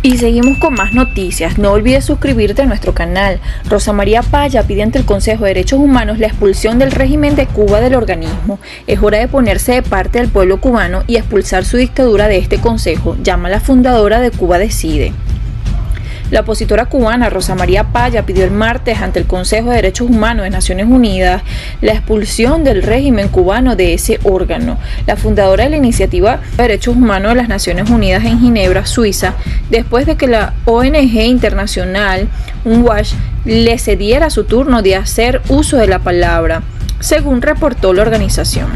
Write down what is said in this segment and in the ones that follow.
Y seguimos con más noticias. No olvides suscribirte a nuestro canal. Rosa María Paya pide ante el Consejo de Derechos Humanos la expulsión del régimen de Cuba del organismo. Es hora de ponerse de parte del pueblo cubano y expulsar su dictadura de este consejo, llama la fundadora de Cuba Decide. La opositora cubana Rosa María Paya pidió el martes ante el Consejo de Derechos Humanos de Naciones Unidas la expulsión del régimen cubano de ese órgano. La fundadora de la Iniciativa de Derechos Humanos de las Naciones Unidas en Ginebra, Suiza, después de que la ONG internacional UNWACH le cediera su turno de hacer uso de la palabra, según reportó la organización.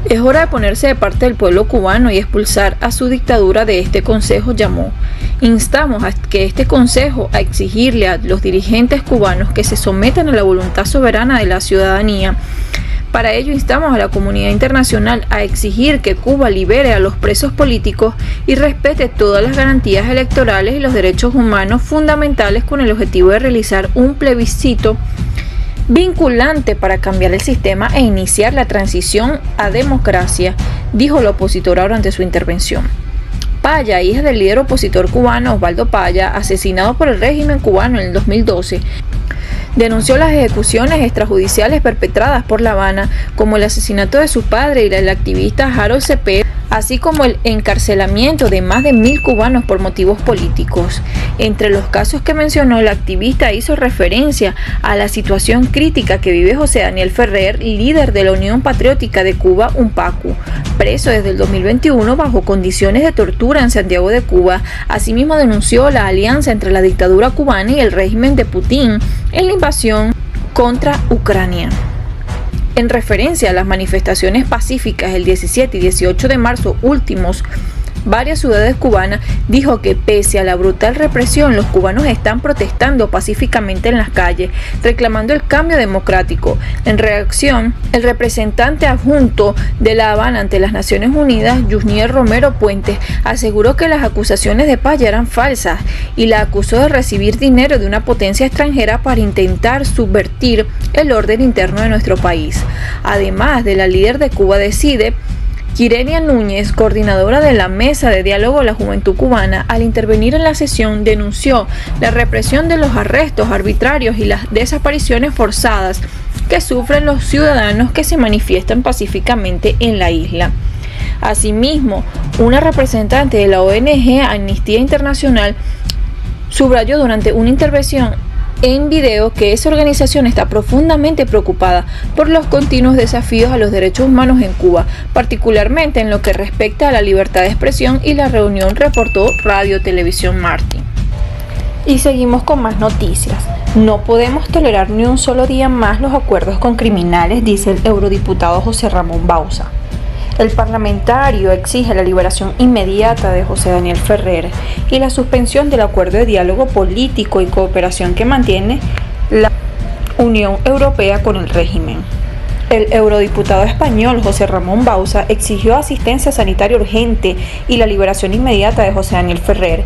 Es hora de ponerse de parte del pueblo cubano y expulsar a su dictadura de este consejo, llamó. Instamos a que este consejo a exigirle a los dirigentes cubanos que se sometan a la voluntad soberana de la ciudadanía. Para ello instamos a la comunidad internacional a exigir que Cuba libere a los presos políticos y respete todas las garantías electorales y los derechos humanos fundamentales con el objetivo de realizar un plebiscito vinculante para cambiar el sistema e iniciar la transición a democracia, dijo la opositora durante su intervención. Paya, hija del líder opositor cubano Osvaldo Paya, asesinado por el régimen cubano en el 2012, denunció las ejecuciones extrajudiciales perpetradas por La Habana, como el asesinato de su padre y del activista Harold Cepeda, así como el encarcelamiento de más de 1.000 cubanos por motivos políticos. Entre los casos que mencionó, la activista hizo referencia a la situación crítica que vive José Daniel Ferrer, líder de la Unión Patriótica de Cuba, UNPACU, preso desde el 2021 bajo condiciones de tortura en Santiago de Cuba. Asimismo denunció la alianza entre la dictadura cubana y el régimen de Putin en la invasión contra Ucrania. En referencia a las manifestaciones pacíficas el 17 y 18 de marzo últimos, varias ciudades cubanas, dijo que pese a la brutal represión, los cubanos están protestando pacíficamente en las calles, reclamando el cambio democrático. En reacción, el representante adjunto de La Habana ante las Naciones Unidas, Yusniel Romero Puentes, aseguró que las acusaciones de Paya eran falsas y la acusó de recibir dinero de una potencia extranjera para intentar subvertir el orden interno de nuestro país. Además de la líder de Cuba Decide, Quirenia Núñez, coordinadora de la Mesa de Diálogo de la Juventud Cubana, al intervenir en la sesión denunció la represión de los arrestos arbitrarios y las desapariciones forzadas que sufren los ciudadanos que se manifiestan pacíficamente en la isla. Asimismo, una representante de la ONG Amnistía Internacional subrayó durante una intervención en video que esa organización está profundamente preocupada por los continuos desafíos a los derechos humanos en Cuba, particularmente en lo que respecta a la libertad de expresión, y la reunión reportó Radio Televisión Martín. Y seguimos con más noticias. No podemos tolerar ni un solo día más los acuerdos con criminales, dice el eurodiputado José Ramón Bauza. El parlamentario exige la liberación inmediata de José Daniel Ferrer y la suspensión del acuerdo de diálogo político y cooperación que mantiene la Unión Europea con el régimen. El eurodiputado español José Ramón Bauza exigió asistencia sanitaria urgente y la liberación inmediata de José Daniel Ferrer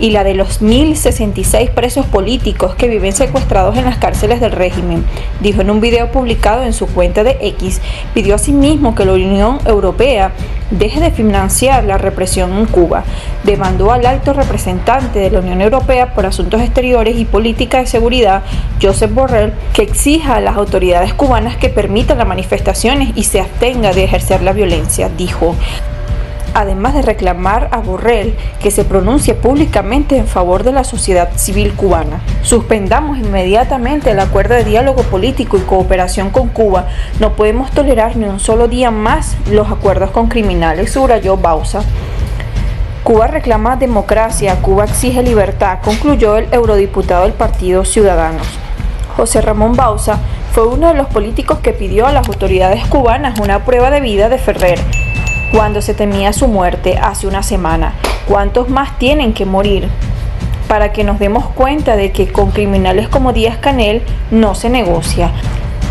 y la de los 1.066 presos políticos que viven secuestrados en las cárceles del régimen, dijo en un video publicado en su cuenta de X. Pidió asimismo que la Unión Europea deje de financiar la represión en Cuba. Demandó al alto representante de la Unión Europea por Asuntos Exteriores y Política de Seguridad, Josep Borrell, que exija a las autoridades cubanas que permitan las manifestaciones y se abstenga de ejercer la violencia, dijo. Además de reclamar a Borrell que se pronuncie públicamente en favor de la sociedad civil cubana. Suspendamos inmediatamente el acuerdo de diálogo político y cooperación con Cuba. No podemos tolerar ni un solo día más los acuerdos con criminales, subrayó Bauza. Cuba reclama democracia, Cuba exige libertad, concluyó el eurodiputado del Partido Ciudadanos. José Ramón Bauza fue uno de los políticos que pidió a las autoridades cubanas una prueba de vida de Ferrer cuando se temía su muerte hace una semana. ¿Cuántos más tienen que morir para que nos demos cuenta de que con criminales como Díaz-Canel no se negocia?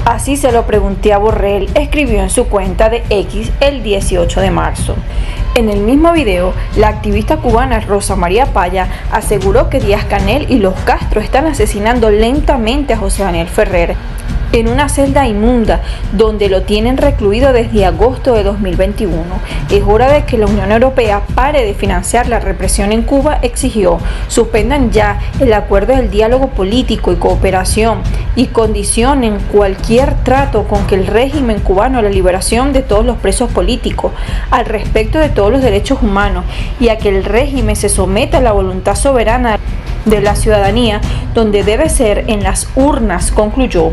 Así se lo pregunté a Borrell, escribió en su cuenta de X el 18 de marzo. En el mismo video, la activista cubana Rosa María Paya aseguró que Díaz-Canel y los Castro están asesinando lentamente a José Daniel Ferrer. en una celda inmunda donde lo tienen recluido desde agosto de 2021. Es hora de que la Unión Europea pare de financiar la represión en Cuba, exigió. Suspendan ya el acuerdo del diálogo político y cooperación y condicionen cualquier trato con que el régimen cubano a la liberación de todos los presos políticos, al respeto de todos los derechos humanos y a que el régimen se someta a la voluntad soberana de la ciudadanía, donde debe ser en las urnas, concluyó.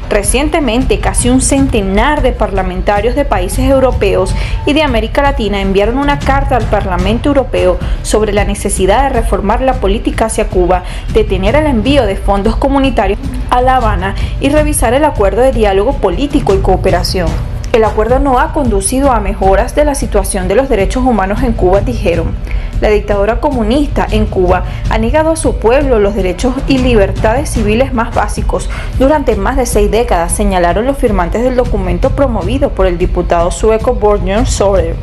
Recientemente, casi un centenar de parlamentarios de países europeos y de América Latina enviaron una carta al Parlamento Europeo sobre la necesidad de reformar la política hacia Cuba, detener el envío de fondos comunitarios a La Habana y revisar el acuerdo de diálogo político y cooperación. El acuerdo no ha conducido a mejoras de la situación de los derechos humanos en Cuba, dijeron. La dictadura comunista en Cuba ha negado a su pueblo los derechos y libertades civiles más básicos durante más de 6 décadas, señalaron los firmantes del documento promovido por el diputado sueco Björn Söder.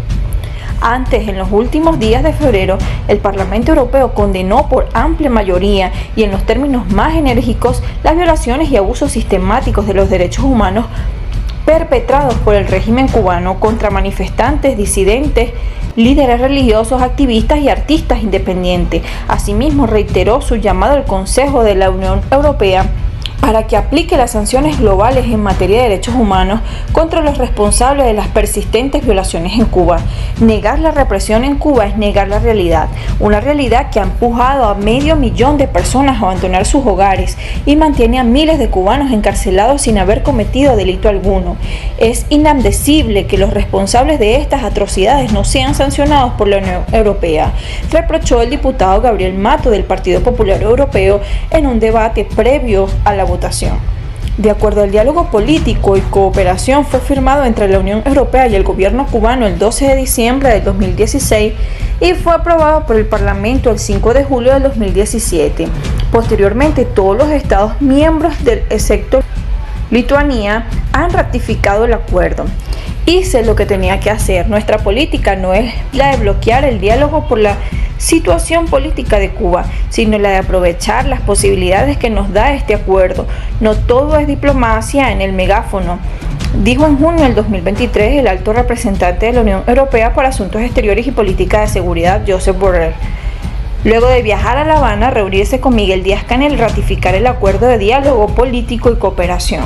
Antes, en los últimos días de febrero, el Parlamento Europeo condenó por amplia mayoría y en los términos más enérgicos las violaciones y abusos sistemáticos de los derechos humanos perpetrados por el régimen cubano contra manifestantes, disidentes, líderes religiosos, activistas y artistas independientes. Asimismo, reiteró su llamado al Consejo de la Unión Europea para que aplique las sanciones globales en materia de derechos humanos contra los responsables de las persistentes violaciones en Cuba. Negar la represión en Cuba es negar la realidad, una realidad que ha empujado a 500.000 de personas a abandonar sus hogares y mantiene a miles de cubanos encarcelados sin haber cometido delito alguno. Es inadmisible que los responsables de estas atrocidades no sean sancionados por la Unión Europea, reprochó el diputado Gabriel Mato del Partido Popular Europeo en un debate previo a la votación. De acuerdo al diálogo político y cooperación fue firmado entre la Unión Europea y el gobierno cubano el 12 de diciembre del 2016 y fue aprobado por el Parlamento el 5 de julio del 2017. Posteriormente, todos los estados miembros del excepto Lituania han ratificado el acuerdo. Hice lo que tenía que hacer. Nuestra política no es la de bloquear el diálogo por la situación política de Cuba, sino la de aprovechar las posibilidades que nos da este acuerdo. No todo es diplomacia en el megáfono, dijo en junio del 2023 el alto representante de la Unión Europea para Asuntos Exteriores y Política de Seguridad, Josep Borrell. Luego de viajar a La Habana, reunirse con Miguel Díaz-Canel y ratificar el acuerdo de diálogo político y cooperación.